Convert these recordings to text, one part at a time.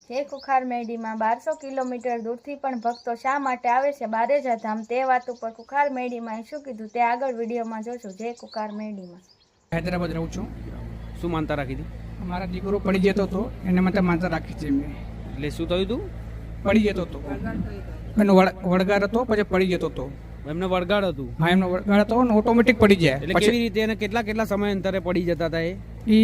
જે કુખાર મેડીમાં 1200 કિલોમીટર દૂરથી પણ ભક્તો શા માટે આવે છે બારેજા ધામ તે વાત ઉપર કુખાર મેડીમાં શું કીધું તે આગળ વિડીયોમાં જોશું. જે કુખાર મેડીમાં હૈદરાબાદ રહું છું. શું માનતા રાખી હતી? અમારા દીકરો પડી જતો હતો એને માટે માનતા રાખી છે મેં. એટલે શું થયું હતું? પડી જતો હતો એનો વળગાડ હતો, પછી પડી જતો હતો. એમને વળગાડ હતું? હા, એમનો વળગાડ હતો ને ઓટોમેટિક પડી જાય. એટલે કેવી રીતે એને કેટલા સમય અંતરે પડી જતા હતા? એ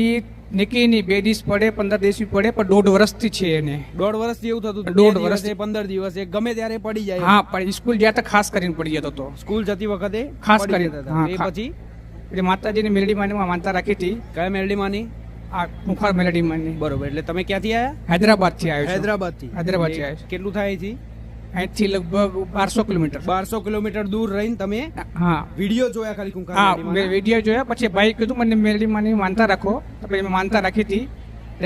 નીકળી નહીં, 2 દિવસ પડે, 15 દિવસ પડે, પણ 1.5 વર્ષથી છે એને. 1.5 વર્ષથી એવું થતું હતું? 1.5 વર્ષથી 15 દિવસ ગમે ત્યારે પડી જાય? હા, પણ સ્કૂલ જ્યાં તો ખાસ કરીને પડી જતો હતો. સ્કૂલ જતી વખતે ખાસ પડી કરીને. જતા હતા. એ પછી એટલે માતાજીની મેલડી માની માનતા રાખી હતી. કયા મેલડી માની? આ કુખાર મેલડી માની. બરોબર. એટલે તમે ક્યાંથી આવ્યા? હૈદરાબાદ થી આવ્યો છું. હૈદરાબાદ થી આવ્યો છું. કેટલું થાય અહીંથી? અહીંથી લગભગ 1200 કિલોમીટર. 1200 કિલોમીટર દૂર રહીને તમે હા વિડીયો જોયા ખાલી કુંકાર હા, મેલડીમાં? મેં વિડીયો જોયા. પછી ભાઈ કીધું મને મેલડી માની માનતા રાખો, તો પછી મેં માનતા રાખી હતી.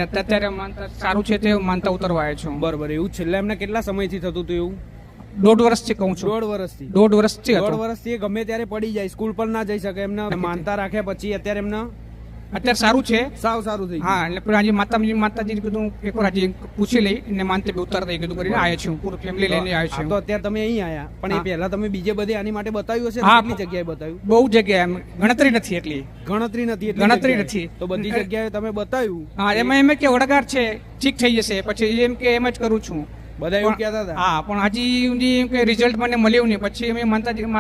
અત્યારે માનતા સારું છે તે માનતા ઉતરવા આવ્યો છું. બરોબર. એવું છેલ્લે એમને કેટલા સમયથી થતું હતું એવું? 1.5 વર્ષથી કહું છું. 1.5 વર્ષથી? 1.5 વર્ષથી હતો. 1.5 વર્ષથી એ ગમે ત્યારે પડી જાય, સ્કૂલ પર ના જઈ શકે. એમને માનતા રાખ્યા પછી અત્યારે એમને અત્યારે સારું છે. સાવ સારું થઈ ગયું. હા, એટલે પણ આજે માતાજીને કીધું એકવાર હજી પૂછી લઈ અને માનતે ઉતરતા કીધું કરીને આવ્યો છું. પૂરું ફેમિલી લઈને આવ્યો હા, છું. તો અત્યારે તમે અહીં આયા, પણ એ પહેલા તમે બીજે બધે આની માટે બતાવ્યું હશે ને? હા, કેટલી જગ્યાએ બતાવ્યું? બહુ જગ્યાએ એમ ગણતરી નથી એટલી. ગણતરી નથી એટલી ગણતરી જગ્યાએ. નથી. તો બધી જગ્યાએ તમે બતાવ્યું? હા, એમ કે વડગાડ છે ઠીક થઈ જશે, પછી એમ કે એમ જ કરું છું. બધા એવું પણ- કહેતા હતા? હા, પણ હજી એમ કે રિઝલ્ટ મને મળ્યું નહીં. પછી અમે માતાજીની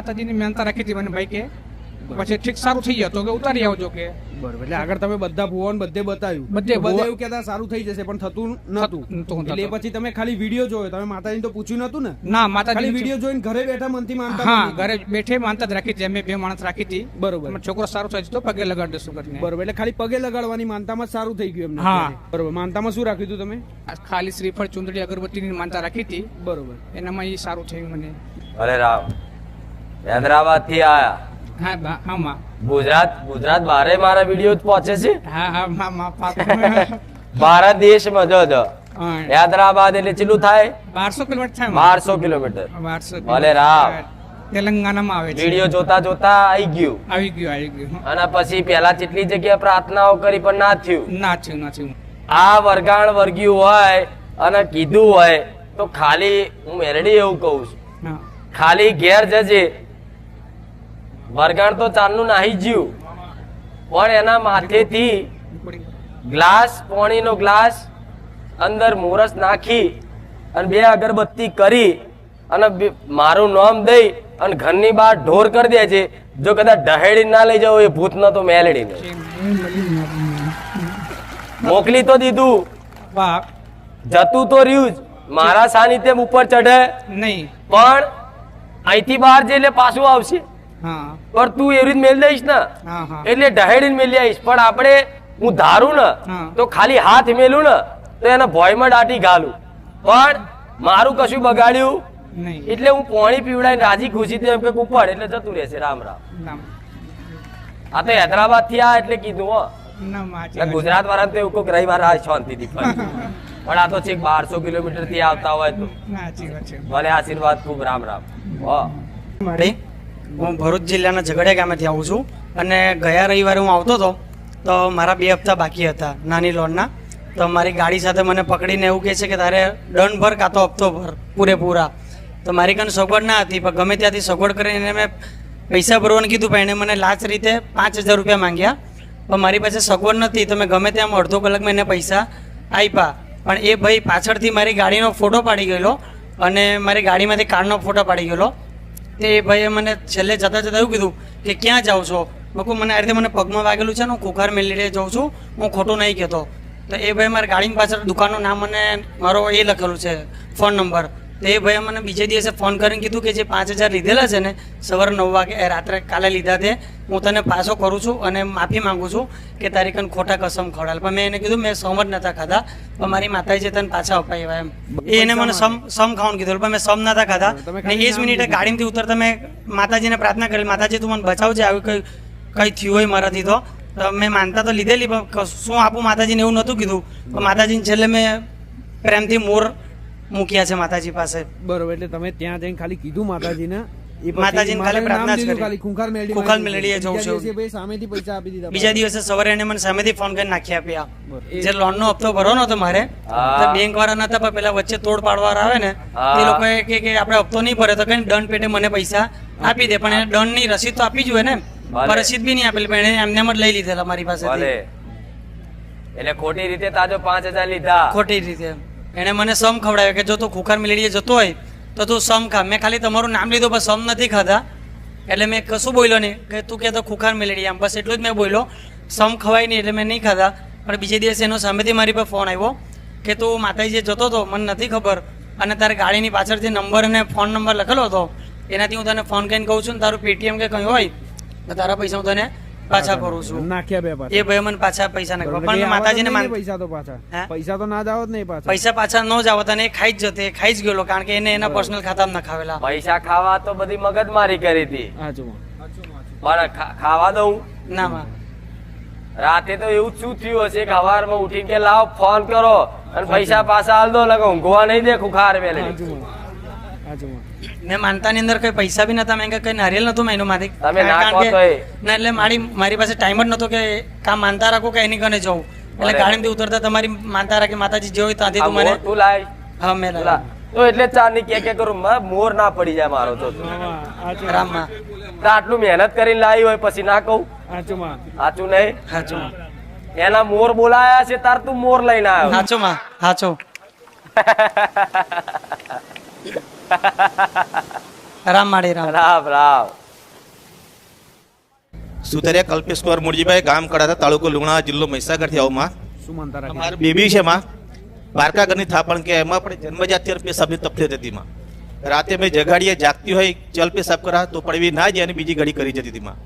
માનતા રાખી હતી મને ભાઈ કે પછી ઠીક સારું થઈ ગયો તો કે ઉતારી આવજો કે. બરોબર. એટલે આગળ તમે બધા ભુવન બધે બતાવ્યું? બધે તો બધા ભુવન- એવું કહેતા સારું થઈ જશે, પણ થતું નતું. નતું. એટલે એ પછી તમે ખાલી વિડીયો જોયો? તમે માતાજીને તો પૂછ્યું નતું ને? ના, ખાલી માતાજી વિડીયો જોઈને ઘરે બેઠા મનથી માનતા હા, કરી? ઘરે બેઠે માનતા જ રાખી હતી. અમે 2 માણસ રાખી હતી. બરોબર. અમારો છોકરો સારો થાય તો પગે લગાડ દેશું કરીને. બરોબર. એટલે ખાલી પગે લગાડવાની માનતામાં જ સારું થઈ ગયું એમને? હા. અત્યારે? બરોબર. માનતામાં શું રાખ્યું હતું તમે? આ ખાલી શ્રીફળ ચુંદડી અગરબત્તીની માનતા રાખી હતી. બરોબર. એનામાં એ સારું થયું મને. અરે રામ, હૈદરાબાદ થી આયા. હા, હા માં. ગુજરાત બારે મારા વિડીયો પહોંચે છે. હા, માં ભારત દેશમાં જો હા, હૈદરાબાદ એટલે ચેલું થાય? 1200 કિલોમીટર થાય. 1200 કિલોમીટર. 1200 ભલે રામ. તેલંગાણામાં આવે છે. વિડીયો જોતા જોતા આવી ગયું. આવી ગયું. અને પછી પેલા જેટલી જગ્યાએ પ્રાર્થનાઓ કરી પણ ના થયું. ના થયું. આ વરગાણ વર્ગ્યું હોય અને કીધું હોય તો ખાલી હું મેરડી એવું કહું છું, હા, ખાલી ઘેર જજે. વરગાણ તો ચાલનું નાહી જ્યું, પણ એના માથેથી ગ્લાસ, પાણીનો ગ્લાસ અંદર મોરસ નાખી અને 2 અગરબત્તી કરી અને મારું નામ દઈ અને ઘરની બહાર ઢોર કરી દે છે. જો કદાચ ઢહેડી ના લઈ જાવ એ ભૂત ન તો મેલડી મોકલી તો દીધું, વાહ, જતું તો રહ્યું જ. મારા સાનિધ્ય ઉપર ચઢે નહીં. પણ અહીંથી બહાર જઈ એટલે પાછું આવશે. હા, પણ તું એવી રીતે મેળ દઈશ ને હા. એટલે ઢહેડીને મેલી આવીશ. પણ આપણે હું ધારું ને હા. તો ખાલી હાથ મેલું ને તો એના ભોયમાં દાટી ઘાલું. પણ મારું કશું બગાડ્યું નહીં. એટલે હું પાણી પીવડાવીને રાજી ખુશી એમ કે ઉપર એટલે જતું રહેશે. રામ રામ. ના, આ તો હૈદરાબાદ થી આ એટલે કીધું હો. ના, માં ગુજરાત વાળા તો એવું કોઈક રવિવાર આ શાંતિથી ફરે. પણ આ તો છેક 1200 કિલોમીટર થી આવતા હોય તો સાચી વાત છે. ભલે આશીર્વાદ ખૂબ. રામ રામ. હો. હું ભરૂચ જિલ્લાના ઝઘડિયા ગામેથી આવું છું અને ગયા રવિવારે હું આવતો હતો તો મારા 2 હપ્તા બાકી હતા નાની લોનના. તો મારી ગાડી સાથે મને પકડીને એવું કહે છે કે તારે દંડ ભર કાં તો હપ્તો ભર પૂરેપૂરા. તો મારી કાન સગવડ ના હતી, પણ ગમે ત્યાંથી સગવડ કરીને મેં પૈસા ભરવાનું કીધું, પણ એણે મને લાચ રીતે 5000 રૂપિયા માંગ્યા. પણ મારી પાસે સગવડ નથી તો મેં ગમે ત્યાં અડધો કલાકમાં એને પૈસા આપ્યા. પણ એ ભાઈ પાછળથી મારી ગાડીનો ફોટો પાડી ગયેલો અને મારી ગાડીમાંથી કાર્ડનો ફોટો પાડી ગયેલો. તે એ ભાઈએ મને છેલ્લે જતાં એવું કીધું કે ક્યાં જાઉં છો? મેં કહું મને આ રીતે મને પગમાં વાગેલું છે ને હું કુખાર મેલડીએ જાઉં છું, હું ખોટું નહીં કહેતો. તો એ ભાઈ મારી ગાડીની પાછળ દુકાનનું નામ અને મારો એ લખેલું છે ફોન નંબર. તો એ ભાઈએ મને બીજે દિવસે ફોન કરીને કીધું કે જે 5000 લીધેલા છે ને સવારે 9 વાગે રાત્રે કાલે લીધા તે હું તને પાછો કરું છું અને માફી માંગુ છું કે તારી કન ખોટા કસમ ખવડાવેલ. પણ મેં એને કીધું મેં સમ જ નતા ખાધા, પણ મારી માતાજીએ તને પાછા અપાવ્યા એમ. એને મને સમ ખાવાનું કીધું પણ મેં સમ નતા ખાધા. ને એ જ મિનિટે ગાડીમાંથી ઉતરતા મેં માતાજીને પ્રાર્થના કરેલી, માતાજી તું મને બચાવજે, આવ્યું કંઈ થયું હોય મારાથી તો મેં માનતા તો લીધેલી પણ શું આપું માતાજીને એવું નહોતું કીધું. પણ માતાજીને છેલ્લે મેં પ્રેમથી મોર મૂક્યા છે માતાજી પાસે. બરોબર. એટલે તમે ત્યાં જઈને ખાલી કીધું માતાજીને એ પછી માતાજીને ખાલી મારે પ્રાર્થના નામ જ દીધું કરી. ખાલી ખુંખાર મેલડી ખુંખાર મેલડીએ જવું બીજા છે. દિવસે ભાઈ સામેથી પૈસા આપી દીધા. બીજા દિવસે સવારે એને મને સામેથી ફોન કરીને નાખી આપ્યા. બરોબર. જે લોન નો હપ્તો ભરવાનો હતો મારે, હા. તો બેંક વાળા નતા, પણ પેલા વચ્ચે તોડ પાડવા આવે ને, હા. એ લોકોએ કે આપણે હપ્તો નહીં ભરે તો કઈ દંડ પેટે મને પૈસા આપી દે, પણ એને દંડની રસીદ તો આપી જોઈએ ને, ભલે. પણ રસીદ બી નહીં આપેલી, પણ એને એમને એમ જ લઈ લીધેલા મારી ભલે પાસેથી એટલે ખોટી રીતે તાજો 5000 લીધા. ખોટી રીતે. એને મને સમ ખવડાવ્યો કે જો તું ખુખાર મેલડીએ જતો હોય તો તું સમ ખા. મેં ખાલી તમારું નામ લીધું પણ સમ નથી ખાધા, એટલે મેં કશું બોલ્યો નહીં કે તું કે તો ખુખાર મેલડી, આમ બસ એટલું જ મેં બોલ્યો. સમ ખવાય નહીં એટલે મેં નહીં ખાધા. પણ બીજે દિવસે એનો સામેથી મારી પર ફોન આવ્યો કે તું માતાજી જતો હતો મને નથી ખબર, અને તારે ગાડીની પાછળ જે નંબર અને ફોન નંબર લખેલો હતો એનાથી હું તને ફોન કરીને કહું છું ને તારું પેટીએમ કે કંઈ હોય તો તારા પૈસા હું તને પાછા કરું છું. નાખ્યા બે પાછા. એ ભાઈ મને પાછા પૈસા નાખવા, બરોબર. પણ એ માતાજીને આવવાના નહીં માન પૈસા તો પાછા હે? પૈસા તો ના જ આવત નહીં પાછા. પૈસા પાછા ન જ આવતા, અને એ ખાઈ જ જતે, ખાઈ જ ગયેલો, કારણ કે એને એના પર્સનલ ખાતામાં નખાવેલા. પૈસા ખાવા તો બધી મગજમારી કરી હતી, હા જો પણ ખાવા દઉં. ના માં રાતે તો એવું જ શું થયું હશે કે સવારમાં ઉઠીને કે લાવ ફોન કરો અને પૈસા પાછા હાલ દો, લગો ઊંઘવા નહીં દે ખુખાર મેલડી. મેં માનતાની અંદર કઈ પૈસા બી નતા, મેં કઈ નારિયેલ નતું મહિનો માંથી. તમે ના કારણ કહો કે- તોય. ના એટલે મારી પાસે ટાઈમ જ નતો કે કામ માનતા રાખું કે એની કને જવું, એટલે બરાબર. ગાડીમાંથી ઉતરતા તમારી માનતા રાખી માતાજી જે હોય ત્યાંથી આ તું મને મોર તું લાય. હા મેં લા. લાવ્યા. તો એટલે જ ચાંદની કે કરું મોર ના પડી જાય મારો તો. રામમાં તો આટલું મહેનત કરીને લાવી હોય પછી ના કહું સાચું નહીં? હાચો એના મોર બોલાયા છે તાર તું મોર લઈને આવ્યો. હાચો માં હાચો. રામ માળી રામ. રામ રામ. સુતરિયા કલ્પેશ કુમાર મુરજીભાઈ, ગામ કડાતા, તાલુકો લુણાવા, જિલ્લો મહીસાગરથી આવું માં. શું માનતા રાખી? અમારી બેબી છે માં, બારકા ઘરની થાપણ કે એમાં પણ જન્મજાત પેશાબની તકલીફ હતી માં. રાતે મેં જગાડીએ જાગતી હોય ચલ પેશાબ કરા તો પણ એવી ના જાય અને બીજી ઘડી કરી જતી હતી માં.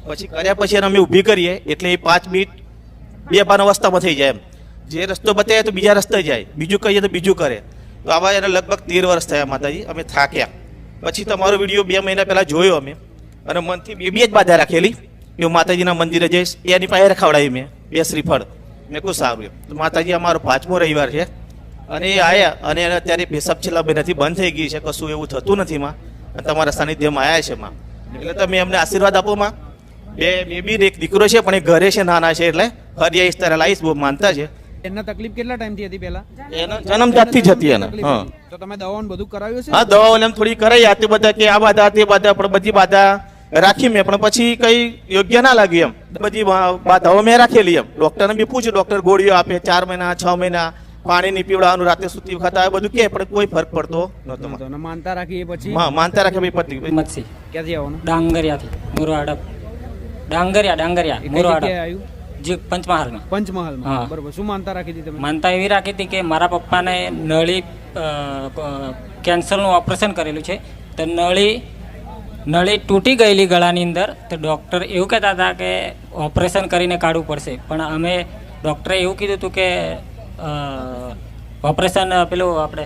પછી કર્યા પછી એને અમે ઊભી કરીએ એટલે એ 5 મિનિટ 2 બાર અવસ્થામાં થઈ જાય એમ. જે રસ્તો બતાવે તો બીજા રસ્તે જાય, બીજું કહીએ તો બીજું કરે. તો આવા એને લગભગ 13 વર્ષ થયા માતાજી. અમે થાક્યા. પછી તમારો વિડીયો 2 મહિના પહેલા જોયો અમે, અને મનથી બેબીએ જ બાધા રાખેલી કે હું માતાજીના મંદિરે જઈશ. એની પાસે રખાવડાવી મેં 2 શ્રીફળ. મેં કહું સારું એમ. તો માતાજી અમારો 5મો રવિવાર છે અને એ આવ્યા અને એને અત્યારે પેશાબ છેલ્લા મહિનાથી બંધ થઈ ગઈ છે, કશું એવું થતું નથી માં. અને તમારા સાનિધ્યમાં આવ્યા છે માં, એટલે તમે અમને આશીર્વાદ આપો માં. 2 બેબી ને 1 દીકરો છે, પણ એ ઘરે છે, નાના છે, એટલે હરિયાઈશ તારે લાવીશ, બહુ માનતા છે. એના તકલીફ કેટલા ટાઈમથી હતી પહેલા? એનો જન્મજાતથી જ હતી એને. તકલીફ હા હતી. તો તમે દવાઓને બધું કરાવ્યું છે? હા, દવાઓ એમ થોડી કરાઈ આ તે બધા કે આ બાધા તે બાધા, પણ બધી બાધા રાખી મેં, પણ પછી કઈ યોગ્ય ના લાગ્યું એમ. બધી બાધાઓ મેં રાખેલી એમ. ડોક્ટરને બી પૂછ્યું, ડોક્ટર ગોળીઓ આપે 4 મહિના 6 મહિના, પાણી ની પીવડાવવાનું, રાતે સુતી વખત આવે બધું કે, પણ કોઈ ફરક પડતો નતો. તો ને માનતા રાખી એ પછી માનતા રાખે ભાઈ પતિ. હિંમતસિંહ ક્યાંથી આવવાનું? ડાંગરિયાથી મોરવાડા. ડાંગરિયા એ કઈ મોરવાડા જગ્યાએ આવ્યું? જે પંચમહાલમાં. પંચમહાલમાં. હા. બરોબર. શું માનતા રાખી હતી તમે? માનતા એવી રાખી હતી કે મારા પપ્પાને નળી કેન્સરનું ઓપરેશન કરેલું છે, તો નળી તૂટી ગયેલી ગળાની અંદર. તો ડૉક્ટર એવું કહેતા હતા કે ઓપરેશન કરીને કાઢવું પડશે, પણ અમે ડૉક્ટરે એવું કીધું હતું કે ઓપરેશન પેલું આપણે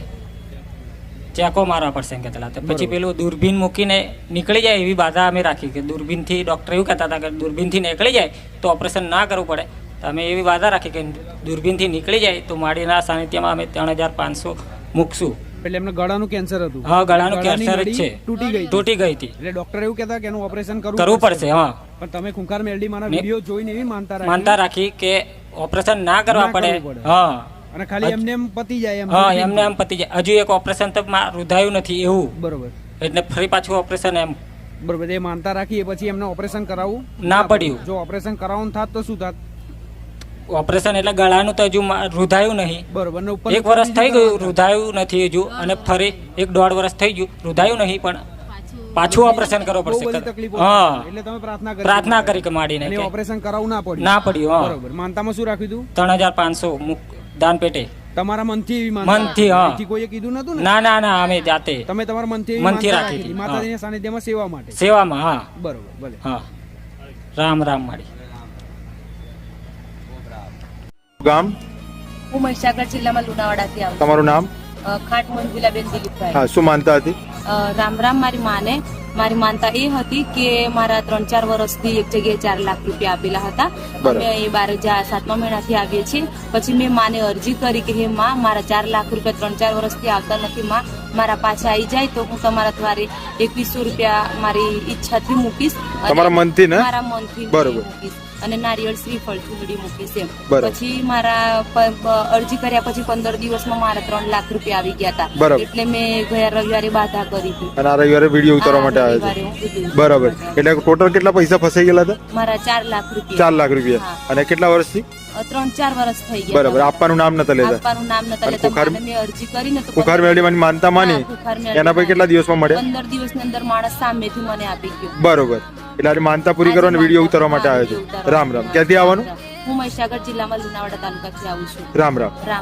ચેકો મારવા પડશે એમ કહેતા હતા. પછી પેલું દૂરબીન મૂકીને નીકળી જાય એવી બાધા અમે રાખી કે દૂરબીનથી ડૉક્ટર એવું કહેતા હતા કે દૂરબીનથી નીકળી જાય તો ઓપરેશન ના કરવું પડે. તો અમે એવી બાધા રાખી કે દૂરબીનથી નીકળી જાય તો માડીના સાનિધ્યમાં અમે 3500 મૂકશું. એટલે એમને ગળાનું કેન્સર હતું? હા, ગળાનું ગળાની કેન્સર જ નળી છે. તૂટી ગઈ હતી. તૂટી ગઈ હતી. એટલે ડોક્ટર એવું કહેતા કે એનું ઓપરેશન કરવું પડશે. હા, પણ તમે ખુંખાર મેલડી મારા ને- વિડીયો જોઈને એવી માનતા માનતા રાખી કે ઓપરેશન ના કરવા ના પડે. કરવું પડે. હા અને ખાલી એમને એમ પતી જાય એમ. હા, એમને એમ પતી જાય. હજુ એક ઓપરેશન તો રૂધાયું નથી એવું, બરોબર એટલે ફરી પાછું ઓપરેશન એમ બરોબર. એ માનતા રાખી એ પછી એમને ઓપરેશન કરાવવું ના પડ્યું. જો ઓપરેશન કરાવવાનું થાત તો શું થાત? ઓપરેશન એટલે ગળાનું તો હજુ રૂધાયું નહીં. બરોબર. ને ઉપર 1 વર્ષ થઈ ગયું, રૂધાયું નથી હજુ, અને ફરી 1-1.5 વર્ષ થઈ ગયું, રૂધાયું નહીં, પણ પાછું ઓપરેશન કરવું બહુ બધી પડશે. તકલીફો હા, એટલે તમે પ્રાર્થના કરી પ્રાર્થના કરી કે માડીને અને કે ઓપરેશન કરાવવું ના પડ્યું. ના પડ્યું. હા, બરોબર. માનતામાં શું રાખ્યું હતું? 3500 દાન પેટે. તમારા મનથી એવી માનતા મનથી, હા. અહીંથી કોઈએ કીધું નતું ને? ના ના ના, અમે જાતે તમે તમારા મનથી એવી મનથી માનતા રાખી રાખી હતી. માતાજીના સાનિધ્યમાં સેવા માટે. સેવામાં. હા બરોબર. ભલે. હા, રામ રામ માડી. ગામ હું મહીસાગર જિલ્લામાં લુણાવાડાથી આવું તમારું નામ? છું. ખાટ મંજુલાબેન દિલીપભાઈ. હા, શું માનતા હતી? રામ રામ. મારી માનતા એ હતી કે મારા 3-4 વર્ષથી એક જગ્યાએ 4 લાખ રૂપિયા આપેલા હતા. અમે એ 7મા મહિનાથી આવીએ છીએ. પછી મેં માને અરજી કરી કે હે માં, મારા 4 લાખ રૂપિયા 3-4 વર્ષથી આવતા નથી માં, મારા પાછા આવી જાય તો હું તમારા દ્વારે 2100 રૂપિયા મારી ઈચ્છાથી મૂકીશ. અને તમારા મનથી ને? મારા મનથી બરોબર. મૂકીશ અને નારિયેળ શ્રીફળ ચૂંદડી મૂકીશ એમ. બરોબર. પછી મારા અરજી કર્યા પછી 15 દિવસમાં મારા 3 લાખ રૂપિયા આવી ગયા હતા. બરોબર. એટલે મેં ગયા રવિવારે બાધા કરી હતી. અને આ રવિવારે વિડીયો ઉતારવા માટે આવે રવિવારે છે. હું કીધું. બરાબર. એટલે ટોટલ કેટલા પૈસા ફસાઈ ગયેલા હતા? મારા 4 લાખ રૂપિયા. 4 લાખ રૂપિયા. હા. અને કેટલા વર્ષથી? 3-4 વર્ષ થઈ ગયા. બરાબર. આપવાનું નામ નતા લેતા? આપવાનું નામ નતા અને લેતા. કુખાર- મને મેં અરજી કરીને તો કુખાર મેળવીમાં માનતા માની હા, કુખાર મેળવી એના પછી કેટલા દિવસમાં મળ્યા? 15 દિવસની અંદર માણસ સામેથી મને આપી ગયો. બરોબર. એટલે આજે માનતા પૂરી કરવાનો વિડીયો ઉતારવા માટે આવે છે. રામ રામ. ક્યાંથી આવવાનું? હું મહીસાગર જિલ્લામાં લુણાવાડા તાલુકાથી આવું છું. રામ રામ. રામ